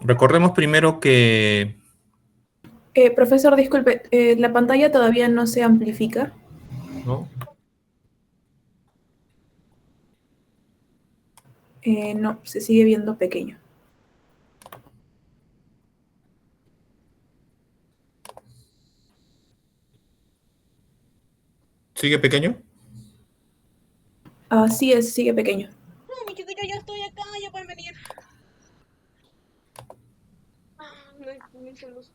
Recordemos primero que... Profesor, disculpe, la pantalla todavía no se amplifica. ¿no? No, se sigue viendo pequeño. ¿Sigue pequeño? Así es, sigue pequeño. No, mi chiquito, ya estoy acá, ya pueden venir. No hay mucha luz.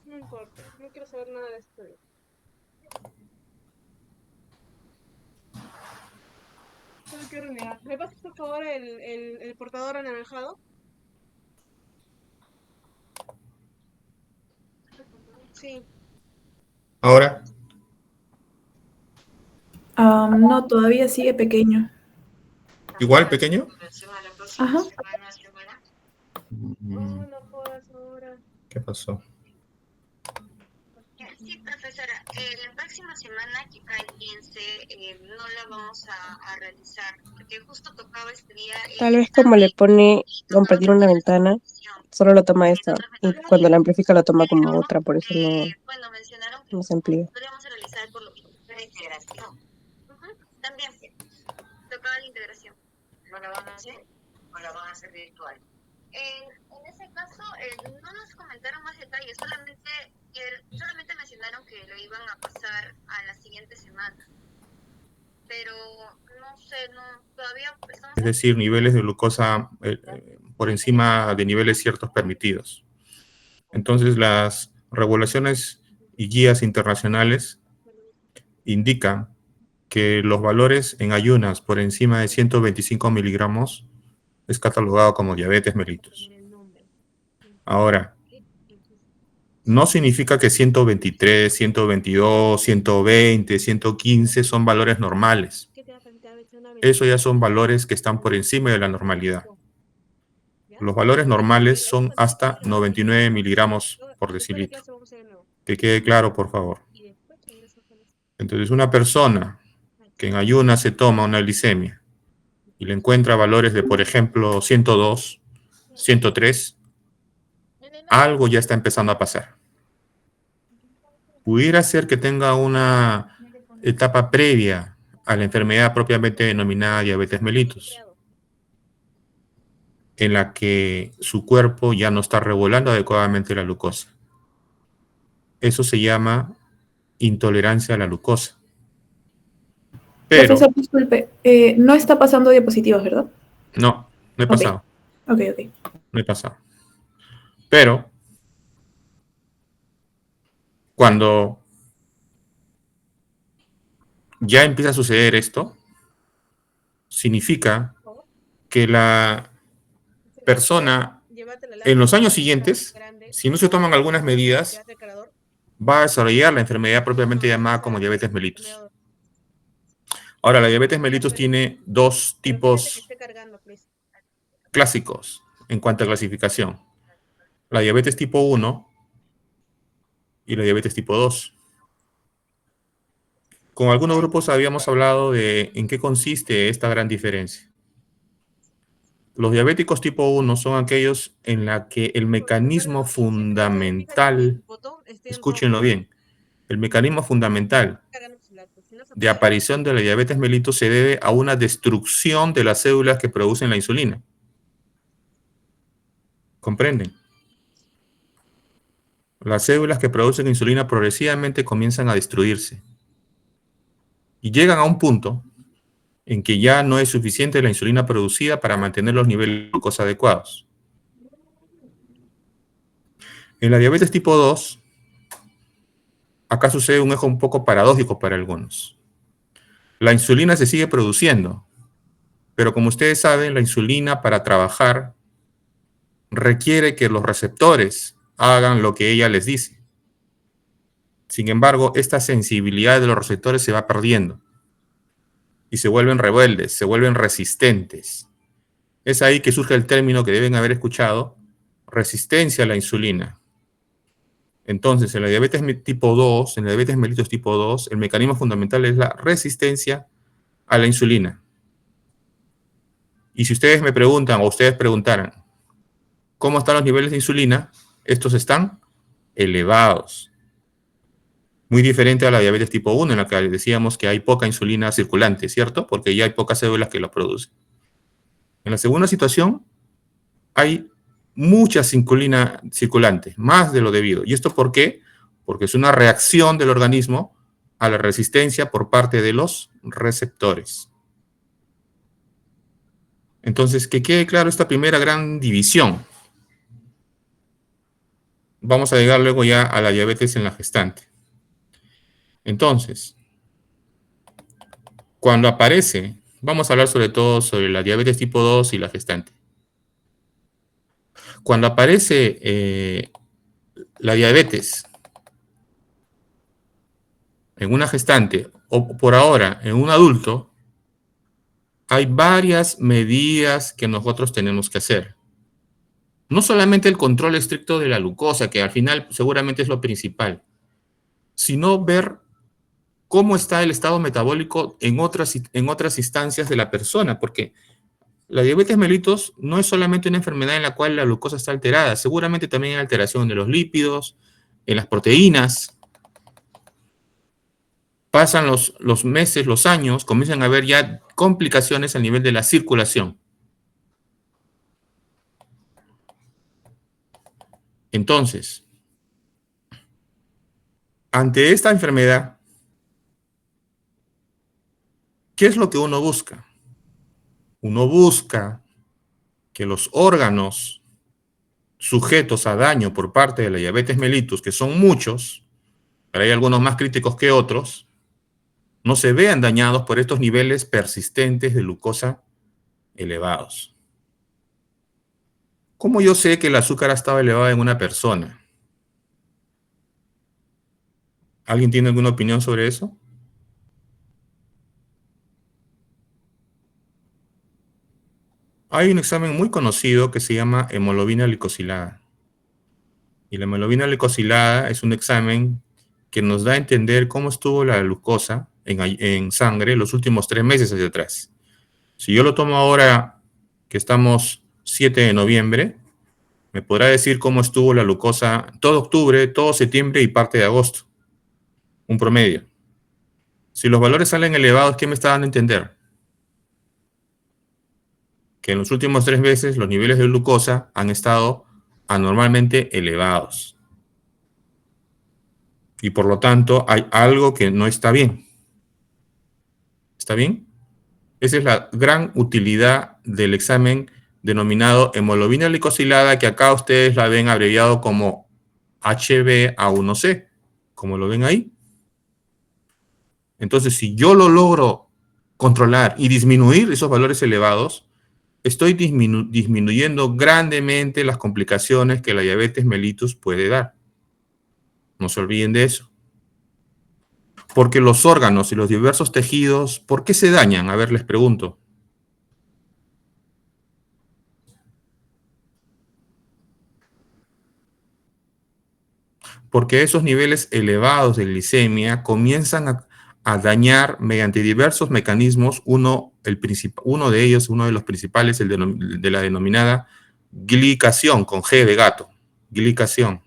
No importa, no quiero saber nada de esto. Solo quiero renegar. ¿Me pasas por favor el portador anaranjado? Sí. Ahora. No, todavía sigue pequeño. ¿Igual pequeño? Ajá. Oh, no jodas ahora. ¿Qué pasó? Sí, profesora, la próxima semana que cae 15 no la vamos a realizar, porque justo tocaba este día. Tal vez como le pone compartir una ventana, solo lo toma esta. Y cuando la amplifica lo toma como otra, por eso Bueno, mencionaron que no se amplía. podríamos realizar por lo que la integración. También tocaba la integración. ¿No la van a hacer o la van a hacer virtual? En ese caso, no nos comentaron más detalles, solamente mencionaron que lo iban a pasar a la siguiente semana. Pero no sé, todavía estamos... Es decir, niveles de glucosa por encima de niveles ciertos permitidos. Entonces, las regulaciones y guías internacionales indican que los valores en ayunas por encima de 125 miligramos es catalogado como diabetes mellitus. Ahora, no significa que 123, 122, 120, 115 son valores normales. Eso ya son valores que están por encima de la normalidad. Los valores normales son hasta 99 miligramos por decilitro. Que quede claro, por favor. Entonces, una persona que en ayunas se toma una glicemia y le encuentra valores de, por ejemplo, 102, 103, algo ya está empezando a pasar. Pudiera ser que tenga una etapa previa a la enfermedad propiamente denominada diabetes mellitus, en la que su cuerpo ya no está regulando adecuadamente la glucosa. Eso se llama intolerancia a la glucosa. Pero, profesor, disculpe, no está pasando diapositivas, ¿verdad? no he pasado. Ok. No he pasado. Pero, cuando ya empieza a suceder esto, significa que la persona en los años siguientes, si no se toman algunas medidas, va a desarrollar la enfermedad propiamente llamada como diabetes mellitus. Ahora, la diabetes mellitus tiene dos tipos clásicos en cuanto a clasificación. La diabetes tipo 1 y la diabetes tipo 2. Con algunos grupos habíamos hablado de en qué consiste esta gran diferencia. Los diabéticos tipo 1 son aquellos en la que el mecanismo fundamental, escúchenlo bien, el mecanismo fundamental de aparición de la diabetes mellitus se debe a una destrucción de las células que producen la insulina. ¿Comprenden? Las células que producen insulina progresivamente comienzan a destruirse y llegan a un punto en que ya no es suficiente la insulina producida para mantener los niveles de glucosa adecuados. En la diabetes tipo 2, acá sucede un hecho un poco paradójico para algunos. La insulina se sigue produciendo, pero como ustedes saben, la insulina para trabajar requiere que los receptores hagan lo que ella les dice. Sin embargo, esta sensibilidad de los receptores se va perdiendo y se vuelven rebeldes, se vuelven resistentes. Es ahí que surge el término que deben haber escuchado, resistencia a la insulina. Entonces, en la diabetes tipo 2, en la diabetes mellitus tipo 2, el mecanismo fundamental es la resistencia a la insulina. Y si ustedes me preguntan, o ustedes preguntaran, ¿cómo están los niveles de insulina? Estos están elevados. Muy diferente a la diabetes tipo 1, en la que decíamos que hay poca insulina circulante, ¿cierto? Porque ya hay pocas células que la producen. En la segunda situación, hay mucha insulina circulante, más de lo debido. ¿Y esto por qué? Porque es una reacción del organismo a la resistencia por parte de los receptores. Entonces, que quede claro esta primera gran división. Vamos a llegar luego ya a la diabetes en la gestante. Entonces, cuando aparece, vamos a hablar sobre todo sobre la diabetes tipo 2 y la gestante. Cuando aparece la diabetes en una gestante o por ahora en un adulto, hay varias medidas que nosotros tenemos que hacer. No solamente el control estricto de la glucosa, que al final seguramente es lo principal, sino ver cómo está el estado metabólico en otras instancias de la persona, porque la diabetes mellitus no es solamente una enfermedad en la cual la glucosa está alterada, seguramente también hay alteración de los lípidos, en las proteínas. Pasan los meses, los años, comienzan a haber ya complicaciones a nivel de la circulación. Entonces, ante esta enfermedad, ¿qué es lo que uno busca? Uno busca que los órganos sujetos a daño por parte de la diabetes mellitus, que son muchos, pero hay algunos más críticos que otros, no se vean dañados por estos niveles persistentes de glucosa elevados. ¿Cómo yo sé que el azúcar ha estado elevado en una persona? ¿Alguien tiene alguna opinión sobre eso? Hay un examen muy conocido que se llama hemoglobina glicosilada. Y la hemoglobina glicosilada es un examen que nos da a entender cómo estuvo la glucosa en sangre los últimos 3 meses hacia atrás. Si yo lo tomo ahora, que estamos 7 de noviembre, me podrá decir cómo estuvo la glucosa todo octubre, todo septiembre y parte de agosto. Un promedio. Si los valores salen elevados, ¿qué me está dando a entender? Que en los últimos 3 meses los niveles de glucosa han estado anormalmente elevados. Y por lo tanto, hay algo que no está bien. ¿Está bien? Esa es la gran utilidad del examen denominado hemoglobina glicosilada, que acá ustedes la ven abreviado como HbA1c, como lo ven ahí. Entonces, si yo lo logro controlar y disminuir esos valores elevados, estoy disminuyendo grandemente las complicaciones que la diabetes mellitus puede dar. No se olviden de eso. Porque los órganos y los diversos tejidos, ¿por qué se dañan? A ver, les pregunto. Porque esos niveles elevados de glicemia comienzan a dañar mediante diversos mecanismos. Uno de ellos, uno de los principales, el de la denominada glicación, con G de gato, glicación.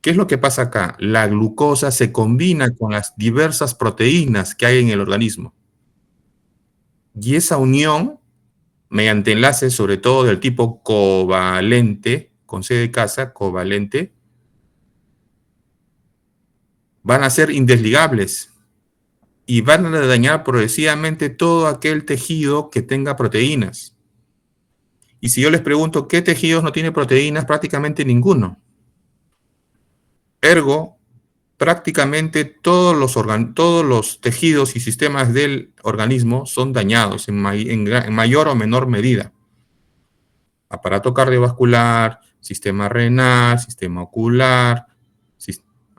¿Qué es lo que pasa acá? La glucosa se combina con las diversas proteínas que hay en el organismo. Y esa unión, mediante enlaces sobre todo del tipo covalente, con C de casa, covalente, van a ser indesligables y van a dañar progresivamente todo aquel tejido que tenga proteínas. Y si yo les pregunto, ¿qué tejidos no tienen proteínas? Prácticamente ninguno. Ergo, prácticamente todos los tejidos y sistemas del organismo son dañados en mayor o menor medida. Aparato cardiovascular, sistema renal, sistema ocular,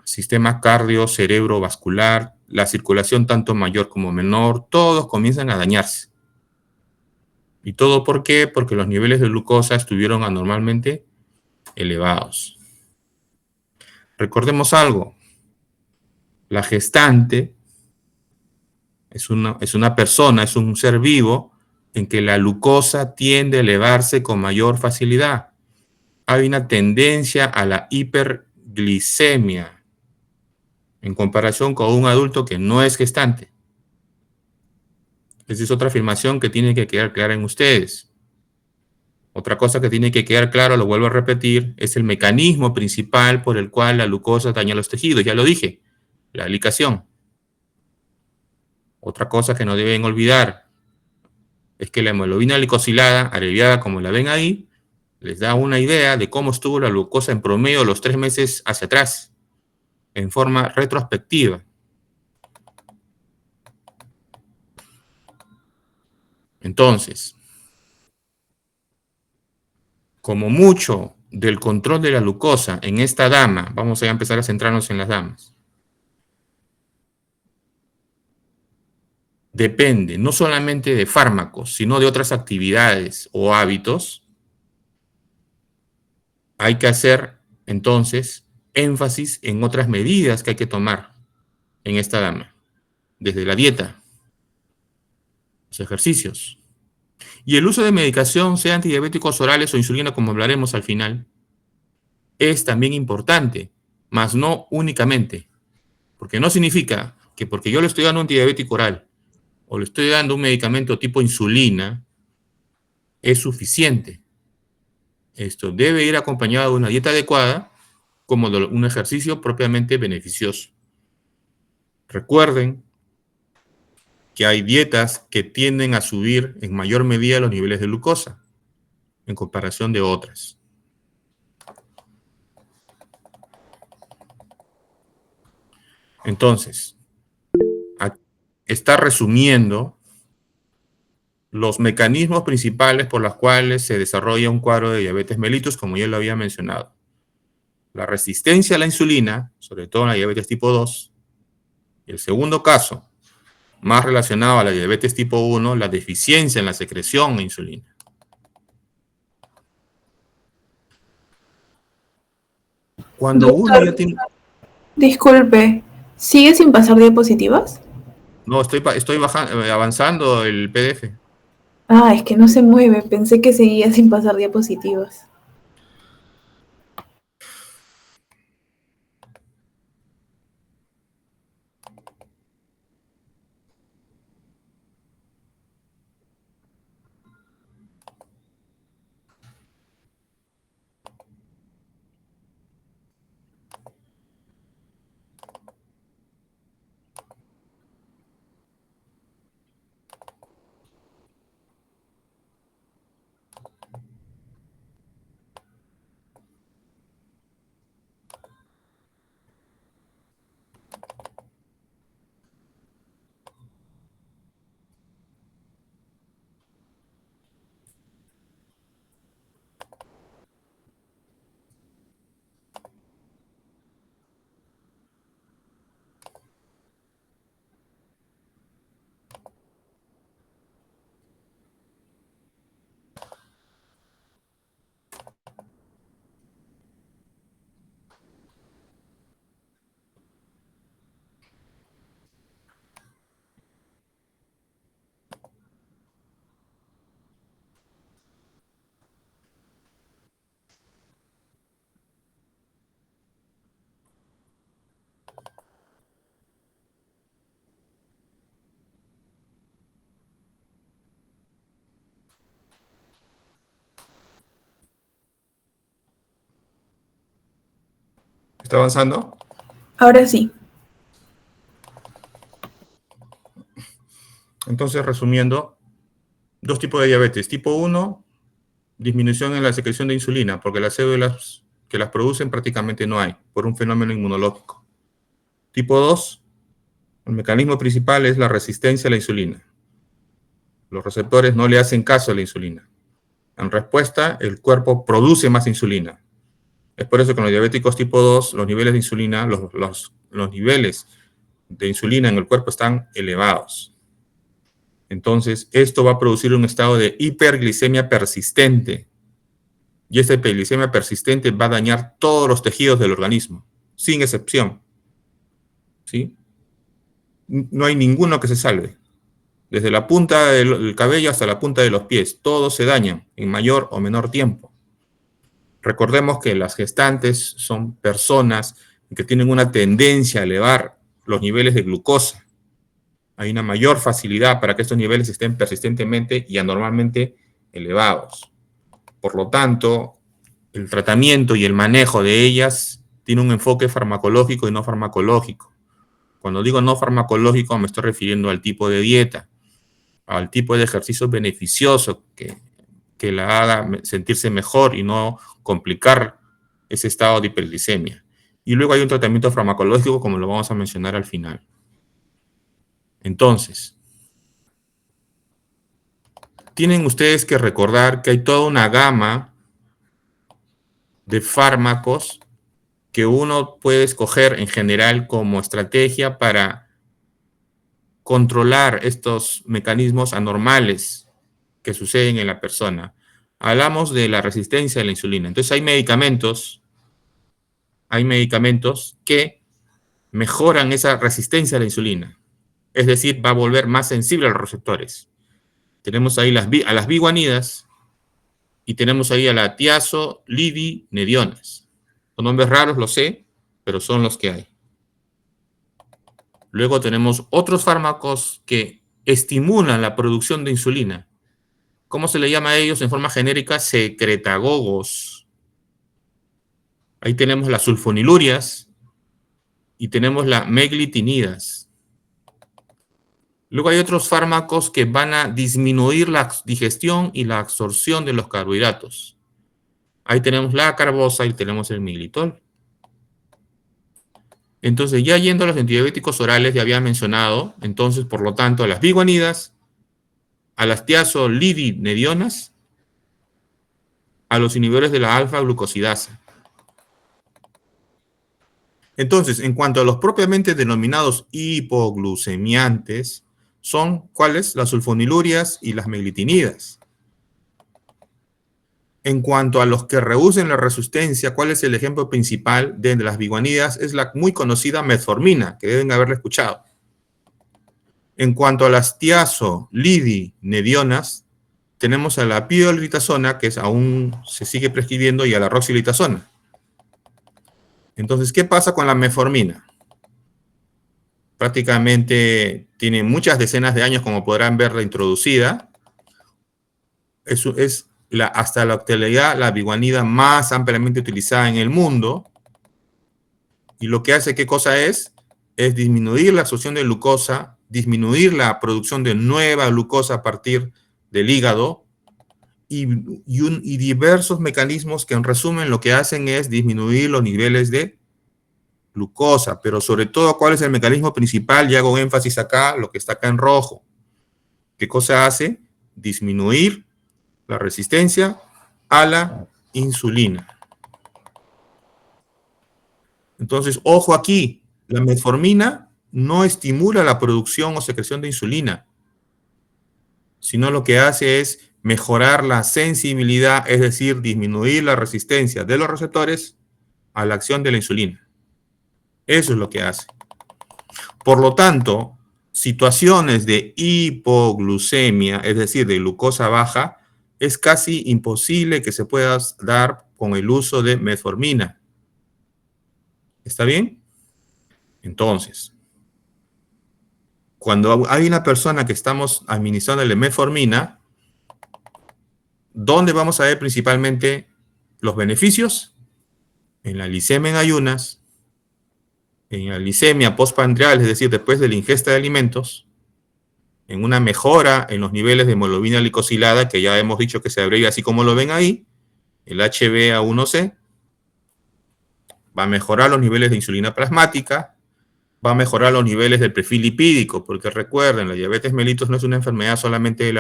sistema cardio-cerebrovascular, la circulación tanto mayor como menor, todos comienzan a dañarse. ¿Y todo por qué? Porque los niveles de glucosa estuvieron anormalmente elevados. Recordemos algo. La gestante es una persona, es un ser vivo en que la glucosa tiende a elevarse con mayor facilidad. Hay una tendencia a la hiperglicemia en comparación con un adulto que no es gestante. Esa es otra afirmación que tiene que quedar clara en ustedes. Otra cosa que tiene que quedar claro, lo vuelvo a repetir, es el mecanismo principal por el cual la glucosa daña los tejidos. Ya lo dije, la glicación. Otra cosa que no deben olvidar es que la hemoglobina glicosilada, abreviada como la ven ahí, les da una idea de cómo estuvo la glucosa en promedio los 3 meses hacia atrás, en forma retrospectiva. Entonces, como mucho del control de la glucosa en esta dama, vamos a empezar a centrarnos en las damas, depende no solamente de fármacos, sino de otras actividades o hábitos, hay que hacer entonces énfasis en otras medidas que hay que tomar en esta dama, desde la dieta, los ejercicios, y el uso de medicación, sea antidiabéticos orales o insulina, como hablaremos al final, es también importante, mas no únicamente, porque no significa que porque yo le estoy dando un antidiabético oral o le estoy dando un medicamento tipo insulina, es suficiente. Esto debe ir acompañado de una dieta adecuada, como de un ejercicio propiamente beneficioso. Recuerden que hay dietas que tienden a subir en mayor medida los niveles de glucosa, en comparación de otras. Entonces, está resumiendo los mecanismos principales por los cuales se desarrolla un cuadro de diabetes mellitus, como ya lo había mencionado. La resistencia a la insulina, sobre todo en la diabetes tipo 2. Y el segundo caso, más relacionado a la diabetes tipo 1, la deficiencia en la secreción de insulina. Cuando uno ya tiene... Disculpe, ¿sigue sin pasar diapositivas? No, estoy avanzando el PDF. Ah, es que no se mueve, pensé que seguía sin pasar diapositivas. ¿Está avanzando? Ahora sí. Entonces, resumiendo, dos tipos de diabetes. Tipo 1, disminución en la secreción de insulina, porque las células que las producen prácticamente no hay, por un fenómeno inmunológico. Tipo 2, el mecanismo principal es la resistencia a la insulina. Los receptores no le hacen caso a la insulina. En respuesta, el cuerpo produce más insulina. Es por eso que en los diabéticos tipo 2, los niveles de insulina, los niveles de insulina en el cuerpo están elevados. Entonces, esto va a producir un estado de hiperglicemia persistente. Y esta hiperglicemia persistente va a dañar todos los tejidos del organismo, sin excepción, ¿sí? No hay ninguno que se salve. Desde la punta del cabello hasta la punta de los pies, todos se dañan en mayor o menor tiempo. Recordemos que las gestantes son personas que tienen una tendencia a elevar los niveles de glucosa. Hay una mayor facilidad para que estos niveles estén persistentemente y anormalmente elevados. Por lo tanto, el tratamiento y el manejo de ellas tiene un enfoque farmacológico y no farmacológico. Cuando digo no farmacológico, me estoy refiriendo al tipo de dieta, al tipo de ejercicio beneficioso que la haga sentirse mejor y no complicar ese estado de hiperglicemia. Y luego hay un tratamiento farmacológico, como lo vamos a mencionar al final. Entonces, tienen ustedes que recordar que hay toda una gama de fármacos que uno puede escoger en general como estrategia para controlar estos mecanismos anormales que suceden en la persona. Hablamos de la resistencia a la insulina. Entonces hay medicamentos que mejoran esa resistencia a la insulina. Es decir, va a volver más sensible a los receptores. Tenemos ahí a las biguanidas y tenemos ahí a la tiazolidinedionas. Son nombres raros, lo sé, pero son los que hay. Luego tenemos otros fármacos que estimulan la producción de insulina. ¿Cómo se le llama a ellos en forma genérica? Secretagogos. Ahí tenemos las sulfonilurias y tenemos las meglitinidas. Luego hay otros fármacos que van a disminuir la digestión y la absorción de los carbohidratos. Ahí tenemos la carbosa y tenemos el miglitol. Entonces, ya yendo a los antidiabéticos orales, ya había mencionado, entonces, por lo tanto, a las biguanidas, a las tiazolidinedionas, a los inhibidores de la alfa-glucosidasa. Entonces, en cuanto a los propiamente denominados hipoglucemiantes, son, ¿cuáles? Las sulfonilurias y las meglitinidas. En cuanto a los que reducen la resistencia, ¿cuál es el ejemplo principal de las biguanidas? Es la muy conocida metformina, que deben haberla escuchado. En cuanto a las tiazolidinedionas, tenemos a la pioglitazona, que aún se sigue prescribiendo, y a la roxilitazona. Entonces, ¿qué pasa con la metformina? Prácticamente tiene muchas decenas de años, como podrán verla introducida. Eso es hasta la actualidad la biguanida más ampliamente utilizada en el mundo. Y lo que hace, ¿qué cosa es? Es disminuir la absorción de glucosa, disminuir la producción de nueva glucosa a partir del hígado y diversos mecanismos que en resumen lo que hacen es disminuir los niveles de glucosa, pero sobre todo, ¿cuál es el mecanismo principal? Y hago énfasis acá, lo que está acá en rojo. ¿Qué cosa hace? Disminuir la resistencia a la insulina. Entonces, ojo aquí, la metformina no estimula la producción o secreción de insulina, sino lo que hace es mejorar la sensibilidad, es decir, disminuir la resistencia de los receptores a la acción de la insulina. Eso es lo que hace. Por lo tanto, situaciones de hipoglucemia, es decir, de glucosa baja, es casi imposible que se pueda dar con el uso de metformina. ¿Está bien? Entonces, cuando hay una persona que estamos administrándole metformina, ¿dónde vamos a ver principalmente los beneficios? En la glicemia en ayunas, en la glicemia postprandial, es decir, después de la ingesta de alimentos, en una mejora en los niveles de hemoglobina glicosilada, que ya hemos dicho que se abrevia así como lo ven ahí, el HbA1c, va a mejorar los niveles de insulina plasmática, va a mejorar los niveles del perfil lipídico, porque recuerden, la diabetes mellitus no es una enfermedad solamente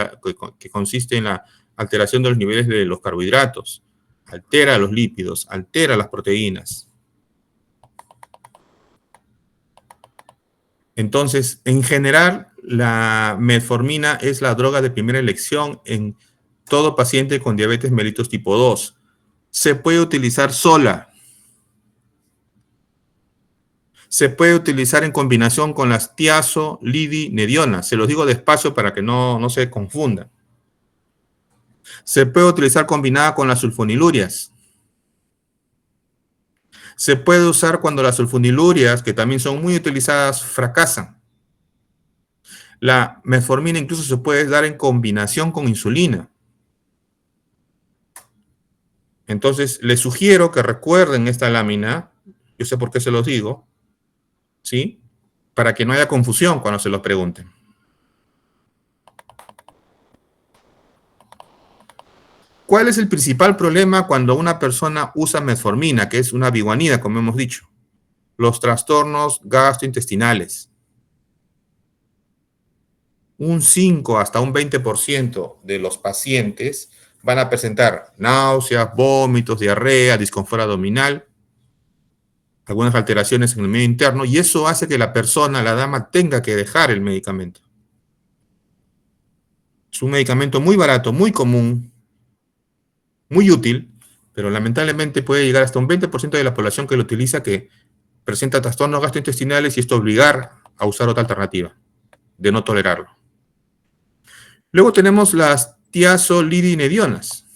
que consiste en la alteración de los niveles de los carbohidratos, altera los lípidos, altera las proteínas. Entonces, en general, la metformina es la droga de primera elección en todo paciente con diabetes mellitus tipo 2. Se puede utilizar sola. Se puede utilizar en combinación con las tiazolidinedionas. Se los digo despacio para que no se confundan. Se puede utilizar combinada con las sulfonilurias. Se puede usar cuando las sulfonilurias, que también son muy utilizadas, fracasan. La metformina incluso se puede dar en combinación con insulina. Entonces, les sugiero que recuerden esta lámina. Yo sé por qué se los digo, ¿sí? Para que no haya confusión cuando se los pregunten. ¿Cuál es el principal problema cuando una persona usa metformina, que es una biguanida, como hemos dicho? Los trastornos gastrointestinales. Un 5 hasta un 20% de los pacientes van a presentar náuseas, vómitos, diarrea, disconfort abdominal, algunas alteraciones en el medio interno, y eso hace que la persona, la dama, tenga que dejar el medicamento. Es un medicamento muy barato, muy común, muy útil, pero lamentablemente puede llegar hasta un 20% de la población que lo utiliza que presenta trastornos gastrointestinales y esto obligar a usar otra alternativa, de no tolerarlo. Luego tenemos las tiazolidinedionas,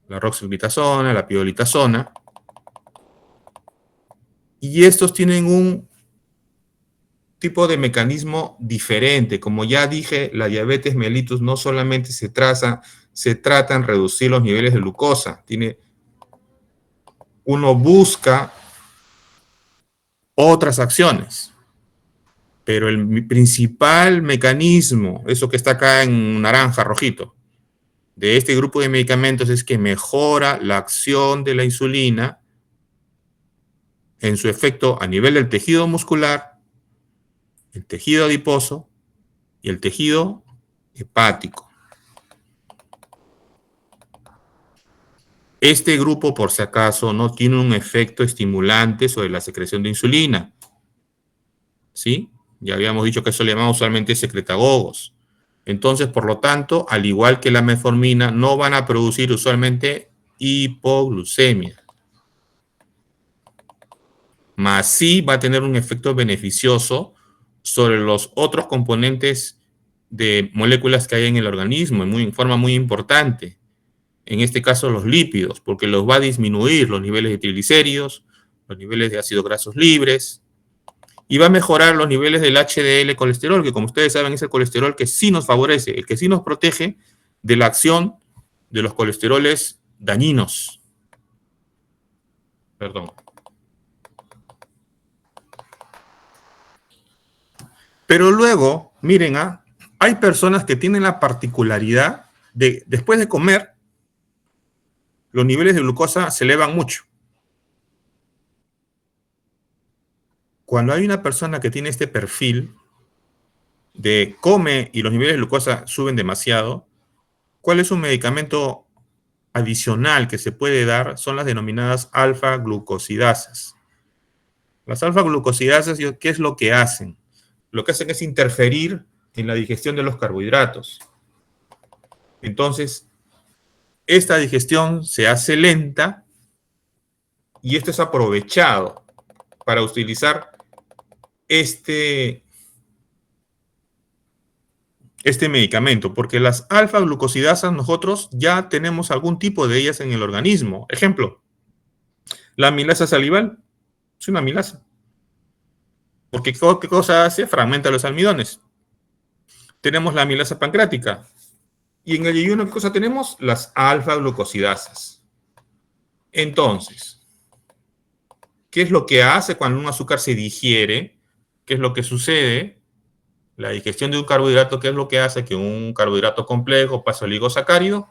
la roxglitazona, la pioglitazona, y estos tienen un tipo de mecanismo diferente. Como ya dije, la diabetes mellitus no solamente se trata en reducir los niveles de glucosa. Uno busca otras acciones, pero el principal mecanismo, eso que está acá en naranja, rojito, de este grupo de medicamentos es que mejora la acción de la insulina en su efecto a nivel del tejido muscular, el tejido adiposo y el tejido hepático. Este grupo, por si acaso, no tiene un efecto estimulante sobre la secreción de insulina. ¿Sí? Ya habíamos dicho que eso le llamamos usualmente secretagogos. Entonces, por lo tanto, al igual que la metformina, no van a producir usualmente hipoglucemia. Más sí va a tener un efecto beneficioso sobre los otros componentes de moléculas que hay en el organismo, en forma muy importante. En este caso, los lípidos, porque los va a disminuir los niveles de triglicéridos, los niveles de ácidos grasos libres, y va a mejorar los niveles del HDL colesterol, que como ustedes saben es el colesterol que sí nos favorece, el que sí nos protege de la acción de los colesteroles dañinos. Perdón. Pero luego, miren, hay personas que tienen la particularidad de, después de comer, los niveles de glucosa se elevan mucho. Cuando hay una persona que tiene este perfil de come y los niveles de glucosa suben demasiado, ¿cuál es un medicamento adicional que se puede dar? Son las denominadas alfa-glucosidasas. Las alfa-glucosidasas, ¿qué es lo que hacen? Lo que hacen es interferir en la digestión de los carbohidratos. Entonces, esta digestión se hace lenta y esto es aprovechado para utilizar este medicamento, porque las alfa-glucosidasas nosotros ya tenemos algún tipo de ellas en el organismo. Ejemplo, la amilasa salival es una amilasa. Porque ¿qué cosa hace? Fragmenta los almidones. Tenemos la amilasa pancreática. Y en el ayuno, ¿qué cosa tenemos? Las alfa-glucosidasas. Entonces, ¿qué es lo que hace cuando un azúcar se digiere? ¿Qué es lo que sucede? La digestión de un carbohidrato, ¿qué es lo que hace? Que un carbohidrato complejo pasa al oligosacárido,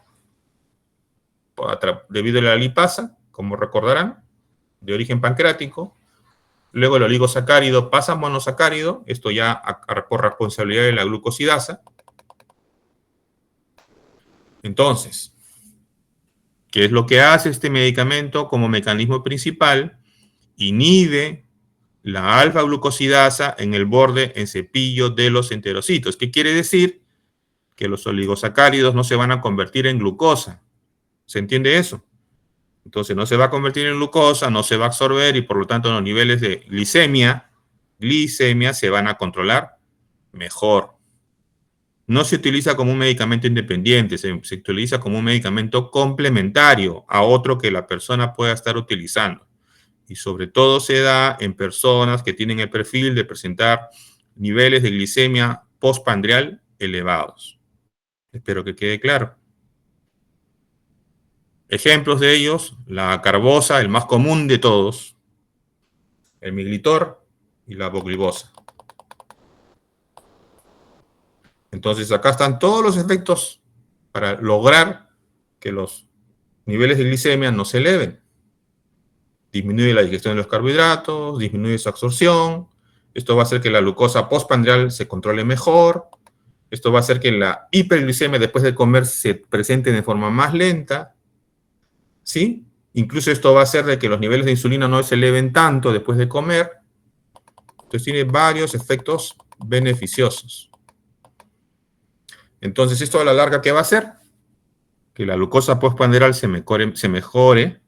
debido a la lipasa, como recordarán, de origen pancreático. Luego el oligosacárido pasa a monosacárido, esto ya por responsabilidad de la glucosidasa. Entonces, ¿qué es lo que hace este medicamento como mecanismo principal? Inhibe la alfa-glucosidasa en el borde en cepillo de los enterocitos. ¿Qué quiere decir? Que los oligosacáridos no se van a convertir en glucosa. ¿Se entiende eso? Entonces no se va a convertir en glucosa, no se va a absorber y por lo tanto los niveles de glicemia se van a controlar mejor. No se utiliza como un medicamento independiente, se utiliza como un medicamento complementario a otro que la persona pueda estar utilizando. Y sobre todo se da en personas que tienen el perfil de presentar niveles de glicemia postprandial elevados. Espero que quede claro. Ejemplos de ellos, la carbosa, el más común de todos, el Miglitor y la voglibosa. Entonces acá están todos los efectos para lograr que los niveles de glicemia no se eleven. Disminuye la digestión de los carbohidratos, disminuye su absorción. Esto va a hacer que la glucosa postprandial se controle mejor. Esto va a hacer que la hiperglicemia después de comer se presente de forma más lenta. ¿Sí? Incluso esto va a hacer de que los niveles de insulina no se eleven tanto después de comer. Entonces tiene varios efectos beneficiosos. Entonces, esto a la larga, ¿qué va a hacer? Que la glucosa postprandial se mejore,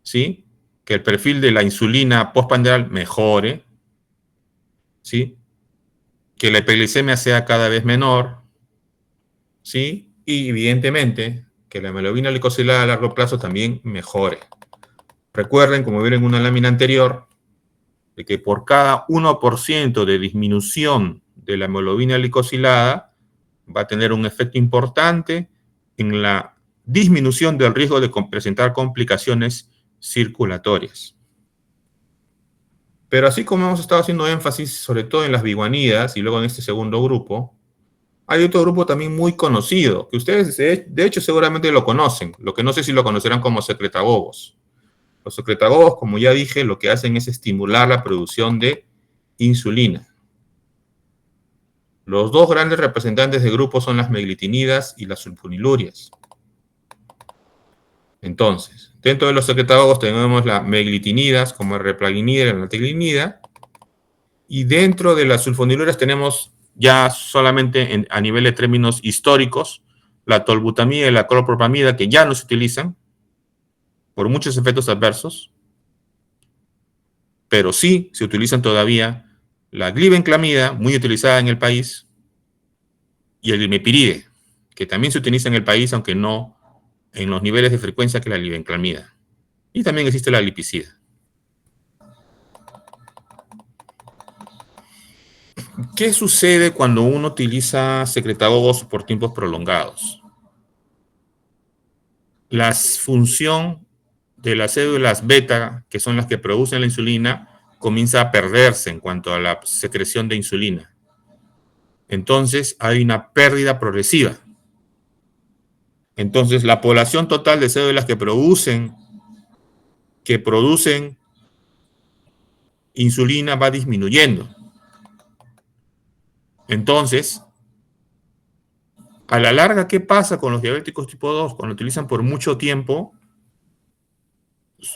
¿sí? Que el perfil de la insulina postprandial mejore, ¿sí? Que la hiperglicemia sea cada vez menor, ¿sí? Y evidentemente, que la hemoglobina glicosilada a largo plazo también mejore. Recuerden, como vieron en una lámina anterior, de que por cada 1% de disminución de la hemoglobina glicosilada, va a tener un efecto importante en la disminución del riesgo de presentar complicaciones circulatorias. Pero así como hemos estado haciendo énfasis, sobre todo en las biguanidas, y luego en este segundo grupo, hay otro grupo también muy conocido, que ustedes de hecho seguramente lo conocen, lo que no sé si lo conocerán como secretagogos. Los secretagogos, como ya dije, lo que hacen es estimular la producción de insulina. Los dos grandes representantes de grupo son las meglitinidas y las sulfonilurias. Entonces, dentro de los secretagogos tenemos las meglitinidas, como la replaginida y la nateglinida, y dentro de las sulfonilurias tenemos ya solamente a nivel de términos históricos, la tolbutamida y la clopropamida, que ya no se utilizan por muchos efectos adversos, pero sí se utilizan todavía la glibenclamida, muy utilizada en el país, y el glimepiride, que también se utiliza en el país, aunque no en los niveles de frecuencia que la glibenclamida. Y también existe la lipicida. ¿Qué sucede cuando uno utiliza secretagogos por tiempos prolongados? La función de las células beta, que son las que producen la insulina, comienza a perderse en cuanto a la secreción de insulina. Entonces hay una pérdida progresiva. Entonces la población total de células que producen insulina va disminuyendo. Entonces, a la larga, ¿qué pasa con los diabéticos tipo 2 cuando utilizan por mucho tiempo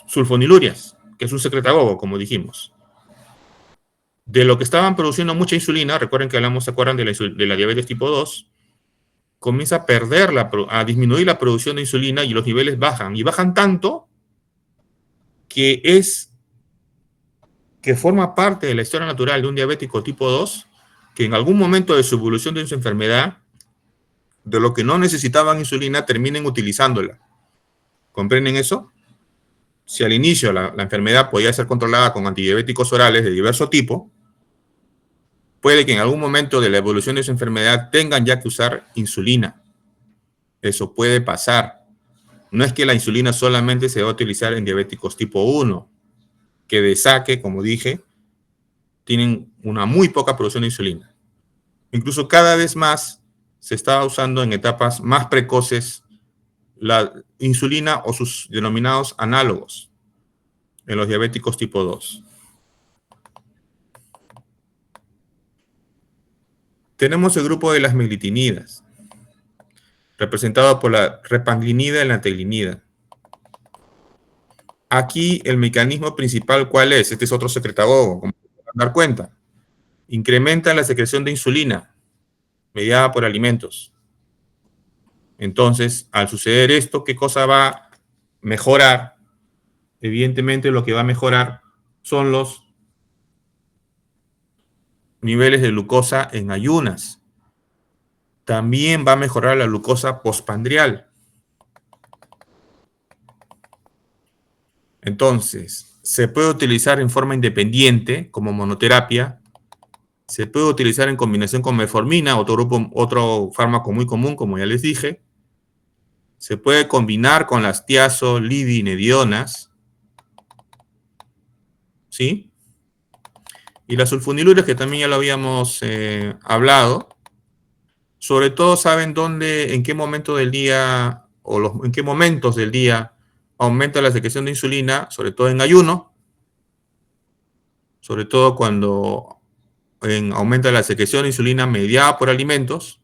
sulfonilurias, que es un secretagogo, como dijimos? De lo que estaban produciendo mucha insulina, recuerden que hablamos, ¿se acuerdan de la diabetes tipo 2? Comienza a disminuir la producción de insulina y los niveles bajan. Y bajan tanto que forma parte de la historia natural de un diabético tipo 2, que en algún momento de su evolución de su enfermedad, de lo que no necesitaban insulina, terminen utilizándola. ¿Comprenden eso? Si al inicio la enfermedad podía ser controlada con antidiabéticos orales de diverso tipo, puede que en algún momento de la evolución de su enfermedad tengan ya que usar insulina. Eso puede pasar. No es que la insulina solamente se va a utilizar en diabéticos tipo 1, que de saque, como dije, tienen una muy poca producción de insulina. Incluso cada vez más se está usando en etapas más precoces la insulina o sus denominados análogos en los diabéticos tipo 2. Tenemos el grupo de las meglitinidas, representado por la repanglinida y la nateglinida. Aquí el mecanismo principal, ¿cuál es? Este es otro secretagogo, como se pueden dar cuenta. Incrementa la secreción de insulina mediada por alimentos. Entonces, al suceder esto, ¿qué cosa va mejorar, evidentemente lo que va a mejorar son los niveles de glucosa en ayunas. También va a mejorar la glucosa postprandial. Entonces, se puede utilizar en forma independiente como monoterapia, se puede utilizar en combinación con metformina, otro fármaco muy común, como ya les dije. Se puede combinar con las tiazolidinedionas, ¿sí? Y las sulfonilurias, que también ya lo habíamos hablado. Sobre todo saben dónde, en qué momento del día, en qué momentos del día aumenta la secreción de insulina, sobre todo en ayuno, sobre todo cuando aumenta la secreción de insulina mediada por alimentos,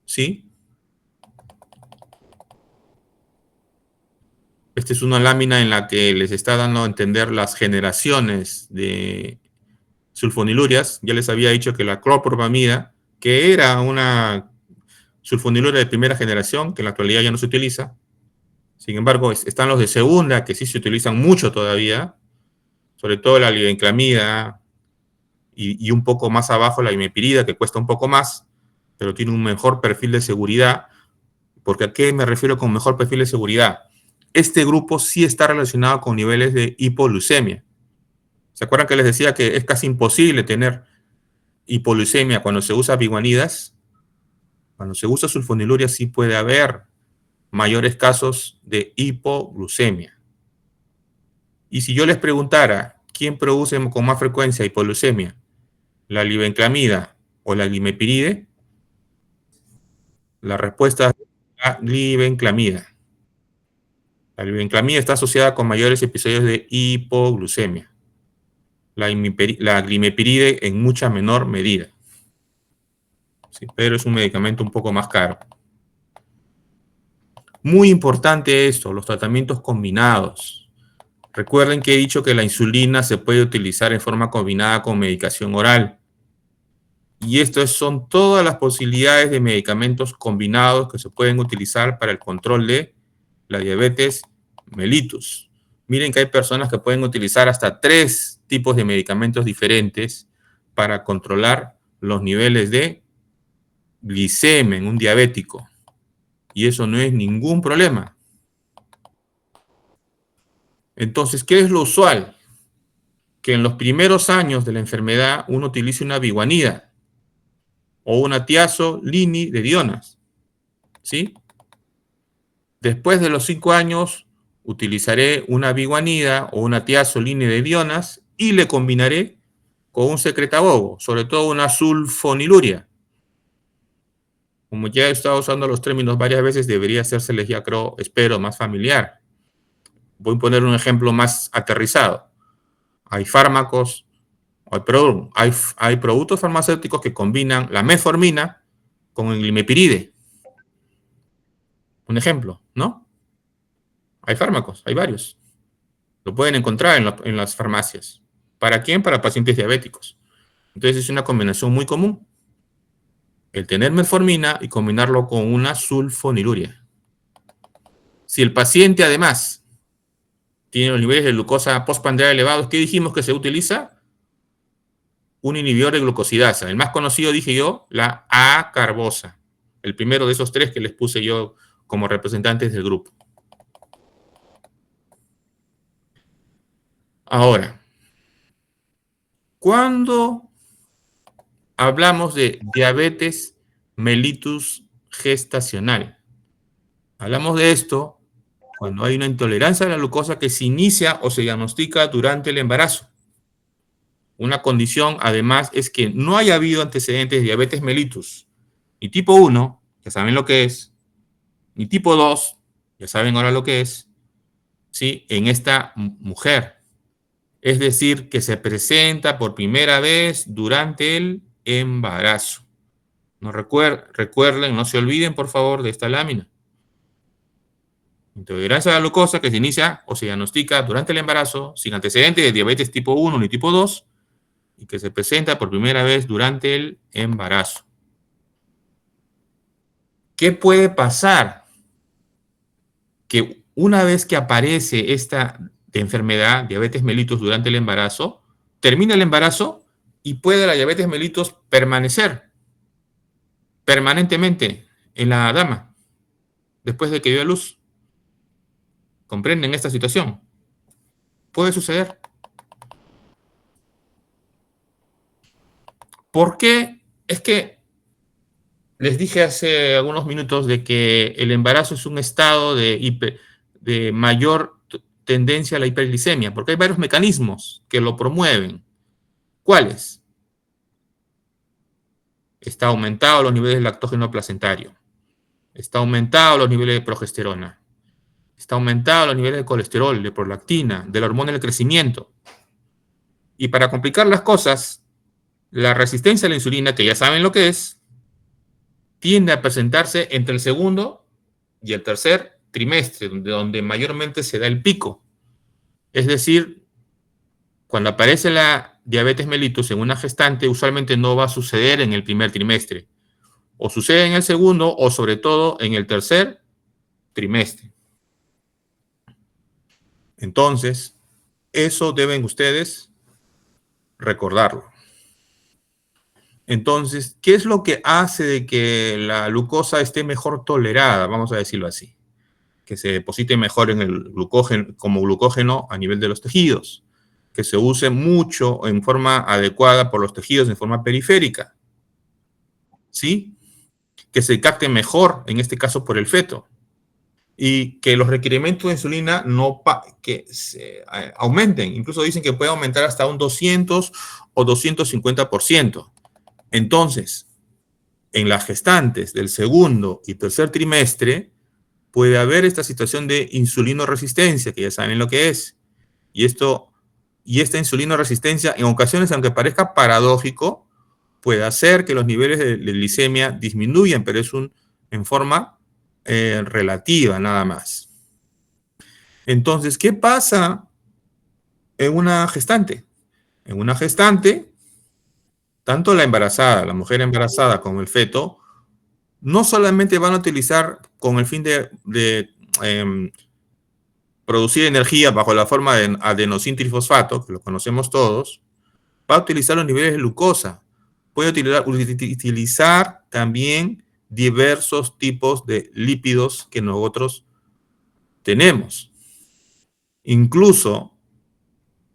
¿sí? Esta es una lámina en la que les está dando a entender las generaciones de sulfonilurias. Ya les había dicho que la clopropamida, que era una sulfoniluria de primera generación, que en la actualidad ya no se utiliza. Sin embargo, están los de segunda, que sí se utilizan mucho todavía, sobre todo la glibenclamida y un poco más abajo la imipirida, que cuesta un poco más, pero tiene un mejor perfil de seguridad. ¿Porque a qué me refiero con mejor perfil de seguridad? Este grupo sí está relacionado con niveles de hipoglucemia. ¿Se acuerdan que les decía que es casi imposible tener hipoglucemia cuando se usa biguanidas? Cuando se usa sulfoniluria sí puede haber mayores casos de hipoglucemia. Y si yo les preguntara, ¿quién produce con más frecuencia hipoglucemia? ¿La glibenclamida o la glimepiride? La respuesta es la glibenclamida. La glibenclamida está asociada con mayores episodios de hipoglucemia. La glimepiride en mucha menor medida. Sí, pero es un medicamento un poco más caro. Muy importante esto, los tratamientos combinados. Recuerden que he dicho que la insulina se puede utilizar en forma combinada con medicación oral. Y estas son todas las posibilidades de medicamentos combinados que se pueden utilizar para el control de la diabetes mellitus. Miren que hay personas que pueden utilizar hasta 3 tipos de medicamentos diferentes para controlar los niveles de glicemia en un diabético. Y eso no es ningún problema. Entonces, ¿qué es lo usual? Que en los primeros años de la enfermedad uno utilice una biguanida o una tiazolidinedionas, ¿sí? Después de los 5 años utilizaré una biguanida o una tiazolidinedionas y le combinaré con un secretagogo, sobre todo una sulfoniluria. Como ya he estado usando los términos varias veces, debería hacérseles ya, creo, espero, más familiar. Voy a poner un ejemplo más aterrizado. Hay fármacos, hay productos farmacéuticos que combinan la metformina con el glimepiride. Un ejemplo, ¿no? Hay fármacos, hay varios. Lo pueden encontrar en las farmacias. ¿Para quién? Para pacientes diabéticos. Entonces es una combinación muy común. El tener metformina y combinarlo con una sulfoniluria. Si el paciente además tiene los niveles de glucosa postprandial elevados, ¿qué dijimos que se utiliza? Un inhibidor de glucosidasa. El más conocido, dije yo, la A-carbosa. El primero de esos 3 que les puse yo como representantes del grupo. Ahora, cuando hablamos de diabetes mellitus gestacional, hablamos de esto cuando hay una intolerancia a la glucosa que se inicia o se diagnostica durante el embarazo. Una condición, además, es que no haya habido antecedentes de diabetes mellitus, ni tipo 1, ya saben lo que es, ni tipo 2, ya saben ahora lo que es, ¿sí? En esta mujer. Es decir, que se presenta por primera vez durante el embarazo. No recuerden, no se olviden, por favor, de esta lámina. Intolerancia a la glucosa que se inicia o se diagnostica durante el embarazo sin antecedentes de diabetes tipo 1 ni tipo 2 y que se presenta por primera vez durante el embarazo. ¿Qué puede pasar? Que una vez que aparece esta enfermedad, diabetes mellitus, durante el embarazo, termina el embarazo y puede la diabetes mellitus permanecer permanentemente en la dama después de que dio a luz. ¿Comprenden esta situación? Puede suceder. ¿Por qué? Es que les dije hace algunos minutos de que el embarazo es un estado de mayor tendencia a la hiperglicemia, porque hay varios mecanismos que lo promueven. ¿Cuáles? Está aumentado los niveles de lactógeno placentario. Está aumentado los niveles de progesterona. Está aumentado los niveles de colesterol, de prolactina, de la hormona del crecimiento. Y para complicar las cosas, la resistencia a la insulina, que ya saben lo que es, tiende a presentarse entre el segundo y el tercer trimestre, donde mayormente se da el pico. Es decir, cuando aparece la diabetes mellitus en una gestante, usualmente no va a suceder en el primer trimestre. O sucede en el segundo, o sobre todo en el tercer trimestre. Entonces, eso deben ustedes recordarlo. Entonces, ¿qué es lo que hace de que la glucosa esté mejor tolerada? Vamos a decirlo así. Que se deposite mejor en el glucógeno, como glucógeno a nivel de los tejidos. Que se use mucho en forma adecuada por los tejidos, en forma periférica. ¿Sí? Que se capte mejor, en este caso por el feto. Y que los requerimientos de insulina que se aumenten. Incluso dicen que puede aumentar hasta un 200 o 250%. Entonces, en las gestantes del segundo y tercer trimestre, puede haber esta situación de insulinoresistencia, que ya saben lo que es. Y esta insulinoresistencia, en ocasiones, aunque parezca paradójico, puede hacer que los niveles de glicemia disminuyan, pero es en forma relativa, nada más. Entonces, ¿qué pasa en una gestante? En una gestante, tanto la embarazada, la mujer embarazada, como el feto, no solamente van a utilizar con el fin de producir energía bajo la forma de adenosintrifosfato, que lo conocemos todos, va a utilizar los niveles de glucosa. Puede utilizar también diversos tipos de lípidos que nosotros tenemos. Incluso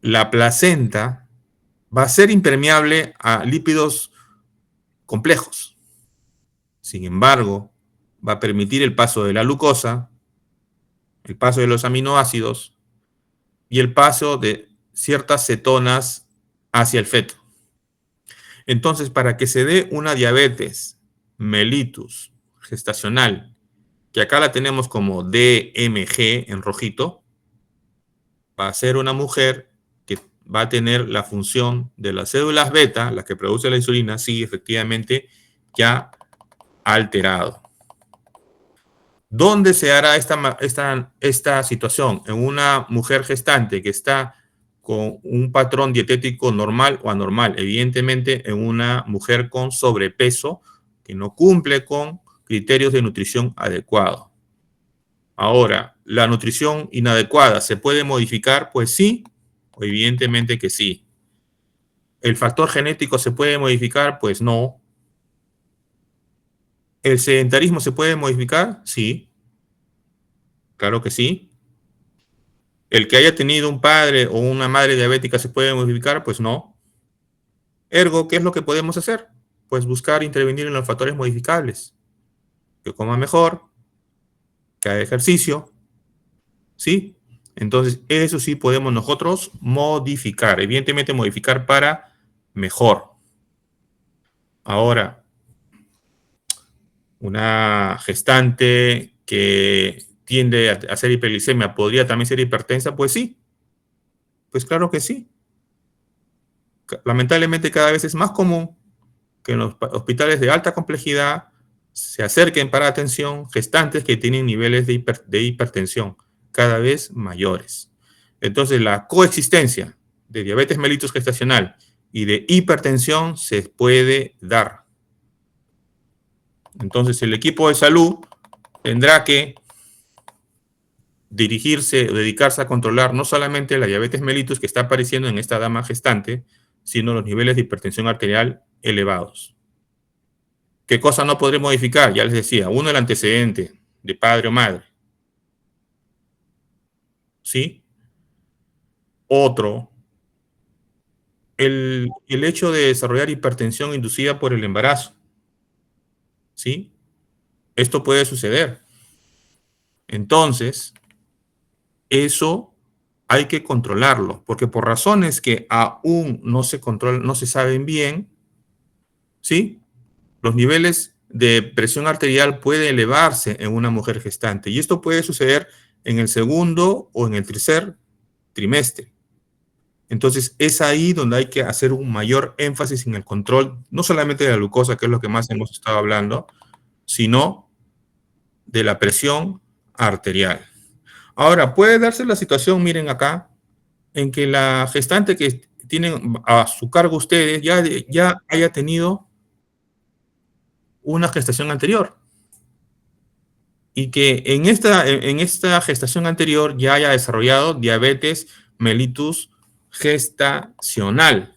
la placenta va a ser impermeable a lípidos complejos. Sin embargo, va a permitir el paso de la glucosa, el paso de los aminoácidos y el paso de ciertas cetonas hacia el feto. Entonces, para que se dé una diabetes mellitus gestacional, que acá la tenemos como DMG en rojito, va a ser una mujer que va a tener la función de las células beta, las que produce la insulina, sí, efectivamente, ya alterado. ¿Dónde se hará esta situación? En una mujer gestante que está con un patrón dietético normal o anormal. Evidentemente, en una mujer con sobrepeso que no cumple con criterios de nutrición adecuados. Ahora, ¿la nutrición inadecuada se puede modificar? Pues sí, evidentemente que sí. ¿El factor genético se puede modificar? Pues no. ¿El sedentarismo se puede modificar? Sí. Claro que sí. ¿El que haya tenido un padre o una madre diabética se puede modificar? Pues no. Ergo, ¿qué es lo que podemos hacer? Pues buscar intervenir en los factores modificables. Que coma mejor, que haga ejercicio, ¿sí? Entonces, eso sí podemos nosotros modificar. Evidentemente, modificar para mejor. Ahora, una gestante que tiende a hacer hiperglicemia, ¿podría también ser hipertensa? Pues sí. Pues claro que sí. Lamentablemente cada vez es más común que en los hospitales de alta complejidad se acerquen para atención gestantes que tienen niveles de hipertensión cada vez mayores. Entonces la coexistencia de diabetes mellitus gestacional y de hipertensión se puede dar. Entonces el equipo de salud tendrá que dedicarse a controlar no solamente la diabetes mellitus que está apareciendo en esta dama gestante, sino los niveles de hipertensión arterial elevados. ¿Qué cosa no podré modificar? Ya les decía, uno, el antecedente de padre o madre. ¿Sí? Otro, el hecho de desarrollar hipertensión inducida por el embarazo. ¿Sí? Esto puede suceder. Entonces, eso hay que controlarlo, porque por razones que aún no se controlan, no se saben bien, ¿sí? Los niveles de presión arterial pueden elevarse en una mujer gestante, y esto puede suceder en el segundo o en el tercer trimestre. Entonces, es ahí donde hay que hacer un mayor énfasis en el control, no solamente de la glucosa, que es lo que más hemos estado hablando, sino de la presión arterial. Ahora, puede darse la situación, miren acá, en que la gestante que tienen a su cargo ustedes ya haya tenido una gestación anterior. Y que en esta gestación anterior ya haya desarrollado diabetes mellitus gestacional.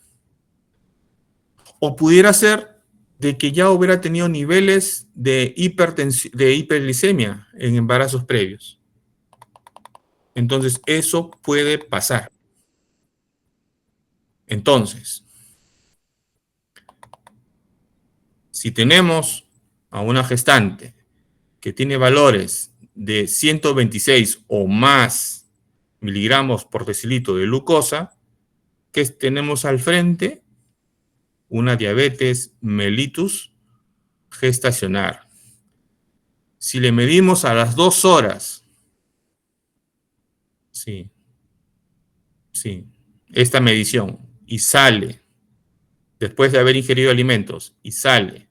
O pudiera ser de que ya hubiera tenido niveles de hiperglicemia en embarazos previos. Entonces, eso puede pasar. Entonces, si tenemos a una gestante que tiene valores de 126 o más miligramos por decilitro de glucosa, ¿qué tenemos al frente? Una diabetes mellitus gestacional. Si le medimos a las 2 horas, sí, esta medición, y sale, después de haber ingerido alimentos, y sale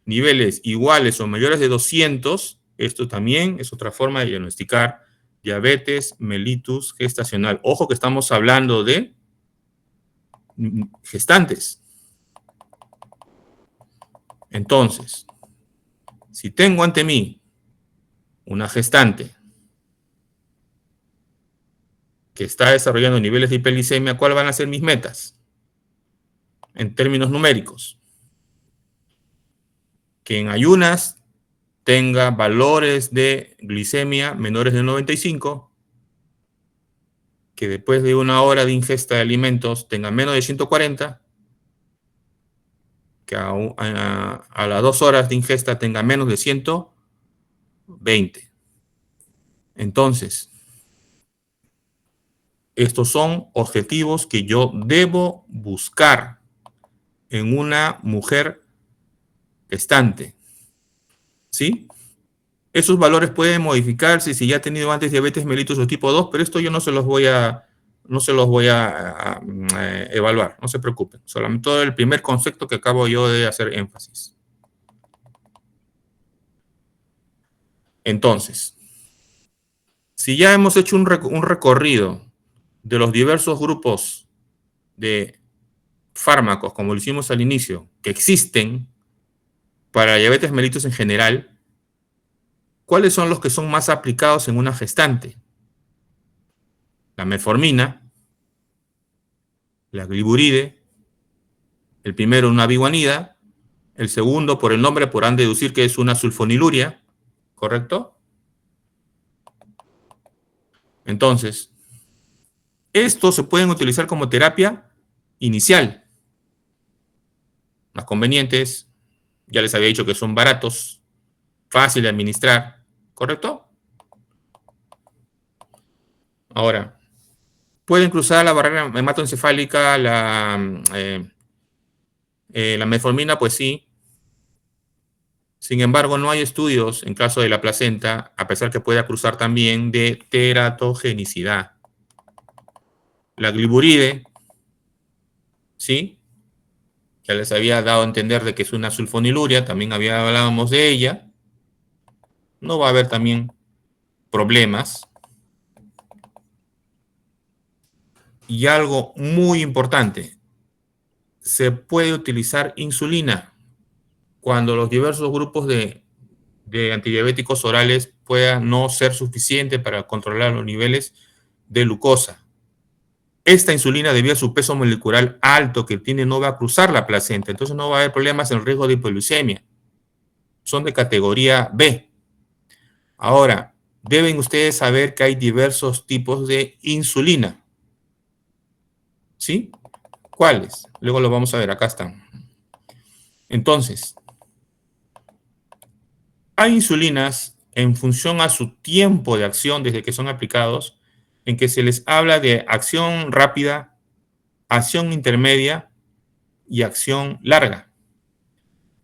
niveles iguales o mayores de 200, esto también es otra forma de diagnosticar diabetes mellitus gestacional. Ojo que estamos hablando de gestantes. Entonces, si tengo ante mí una gestante que está desarrollando niveles de hiperglicemia, ¿cuáles van a ser mis metas? En términos numéricos. Que en ayunas tenga valores de glicemia menores de 95, que después de 1 hora de ingesta de alimentos tenga menos de 140, que a las 2 horas de ingesta tenga menos de 120. Entonces, estos son objetivos que yo debo buscar en una mujer gestante. ¿Sí? Esos valores pueden modificarse si ya ha tenido antes diabetes mellitus o tipo 2, pero esto yo no se los voy a evaluar, no se preocupen. Solamente todo el primer concepto que acabo yo de hacer énfasis. Entonces, si ya hemos hecho un recorrido de los diversos grupos de fármacos, como lo hicimos al inicio, que existen para diabetes mellitus en general, ¿cuáles son los que son más aplicados en una gestante? La metformina, la gliburide, el primero una biguanida, el segundo por el nombre podrán deducir que es una sulfoniluria, ¿correcto? Entonces, estos se pueden utilizar como terapia inicial. Más convenientes, ya les había dicho que son baratos, fácil de administrar, ¿correcto? Ahora, pueden cruzar la barrera hematoencefálica, la metformina, pues sí. Sin embargo, no hay estudios en caso de la placenta, a pesar que pueda cruzar también, de teratogenicidad. La gliburide, ¿sí? Ya les había dado a entender de que es una sulfoniluria, también hablábamos de ella. No va a haber también problemas. Y algo muy importante, se puede utilizar insulina cuando los diversos grupos de de antidiabéticos orales pueda no ser suficiente para controlar los niveles de glucosa. Esta insulina, debido a su peso molecular alto que tiene, no va a cruzar la placenta, entonces no va a haber problemas en riesgo de hipoglucemia. Son de categoría B. Ahora, deben ustedes saber que hay diversos tipos de insulina. ¿Sí? ¿Cuáles? Luego lo vamos a ver, acá están. Entonces, hay insulinas en función a su tiempo de acción desde que son aplicados, en que se les habla de acción rápida, acción intermedia y acción larga.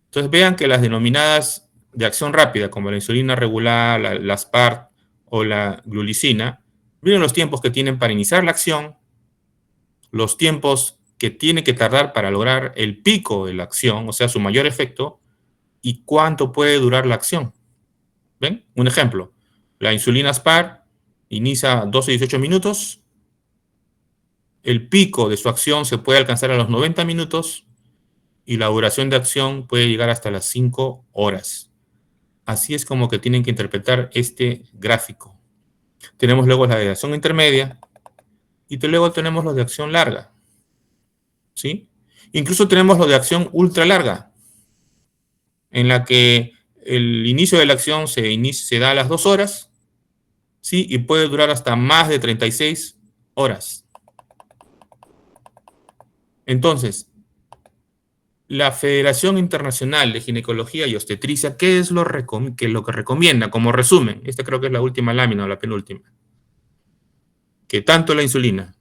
Entonces vean que las denominadas de acción rápida, como la insulina regular, la Aspart o la glulicina, miren los tiempos que tienen para iniciar la acción, los tiempos que tiene que tardar para lograr el pico de la acción, o sea, su mayor efecto, y cuánto puede durar la acción. ¿Ven? Un ejemplo, la insulina Aspart inicia 12-18 minutos, el pico de su acción se puede alcanzar a los 90 minutos y la duración de acción puede llegar hasta las 5 horas. Así es como que tienen que interpretar este gráfico. Tenemos luego la de acción intermedia y luego tenemos los de acción larga. ¿Sí? Incluso tenemos los de acción ultra larga, en la que el inicio de la acción se da a las 2 horas, ¿sí? Y puede durar hasta más de 36 horas. Entonces, la Federación Internacional de Ginecología y Obstetricia, ¿qué es lo que recomienda? Como resumen, esta creo que es la última lámina o la penúltima. Que tanto la insulina,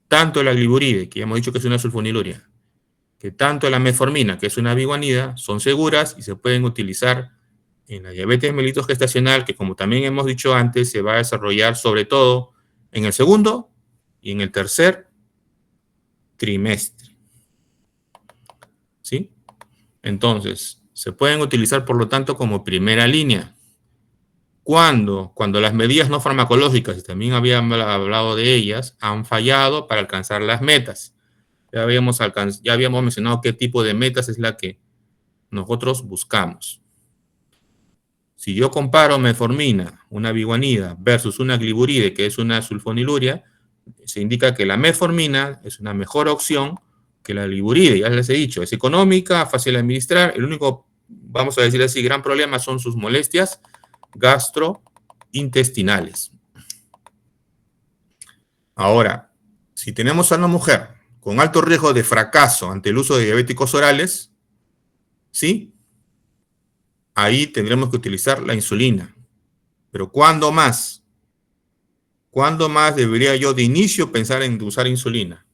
tanto la gliburide, que ya hemos dicho que es una sulfoniluria, que tanto la metformina, que es una biguanida, son seguras y se pueden utilizar en la diabetes mellitus gestacional, que como también hemos dicho antes, se va a desarrollar sobre todo en el segundo y en el tercer trimestre. ¿Sí? Entonces, se pueden utilizar, por lo tanto, como primera línea. Cuando las medidas no farmacológicas, y también habíamos hablado de ellas, han fallado para alcanzar las metas. Ya habíamos mencionado qué tipo de metas es la que nosotros buscamos. Si yo comparo metformina, una biguanida, versus una gliburide, que es una sulfoniluria, se indica que la metformina es una mejor opción que la gliburide. Ya les he dicho, es económica, fácil de administrar. El único, vamos a decir así, gran problema son sus molestias gastrointestinales. Ahora, si tenemos a una mujer con alto riesgo de fracaso ante el uso de diabéticos orales, ¿sí? Ahí tendremos que utilizar la insulina. Pero ¿cuándo más? ¿Cuándo más debería yo de inicio pensar en usar insulina?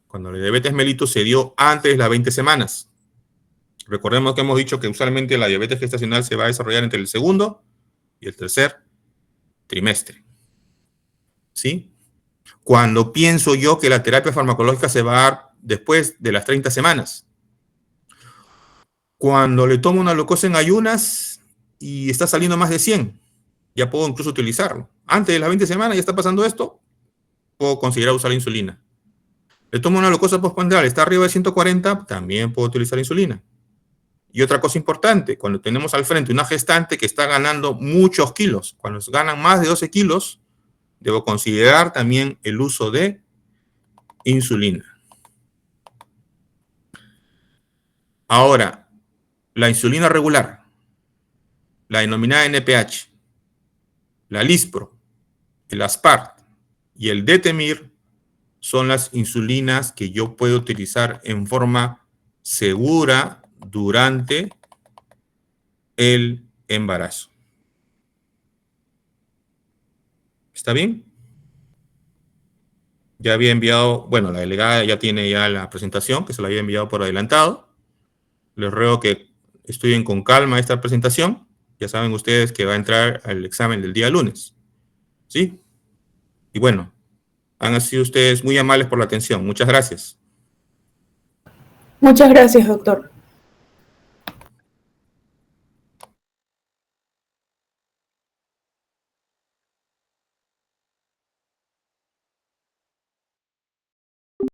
Cuando la diabetes mellitus se dio antes de las 20 semanas. Recordemos que hemos dicho que usualmente la diabetes gestacional se va a desarrollar entre el segundo y el tercer trimestre. ¿Sí? Cuando pienso yo que la terapia farmacológica se va a dar después de las 30 semanas. Cuando le tomo una glucosa en ayunas y está saliendo más de 100, ya puedo incluso utilizarlo. Antes de las 20 semanas ya está pasando esto, puedo considerar usar la insulina. Le tomo una glucosa postprandial, está arriba de 140, también puedo utilizar insulina. Y otra cosa importante, cuando tenemos al frente una gestante que está ganando muchos kilos, cuando ganan más de 12 kilos, debo considerar también el uso de insulina. Ahora, la insulina regular, la denominada NPH, la Lispro, el Aspart y el Detemir son las insulinas que yo puedo utilizar en forma segura durante el embarazo. ¿Está bien? Ya había enviado, bueno, la delegada ya tiene ya la presentación, que se la había enviado por adelantado. Les ruego que estudien con calma esta presentación. Ya saben ustedes que va a entrar al examen del día lunes. ¿Sí? Y bueno, han sido ustedes muy amables por la atención. Muchas gracias. Muchas gracias, doctor.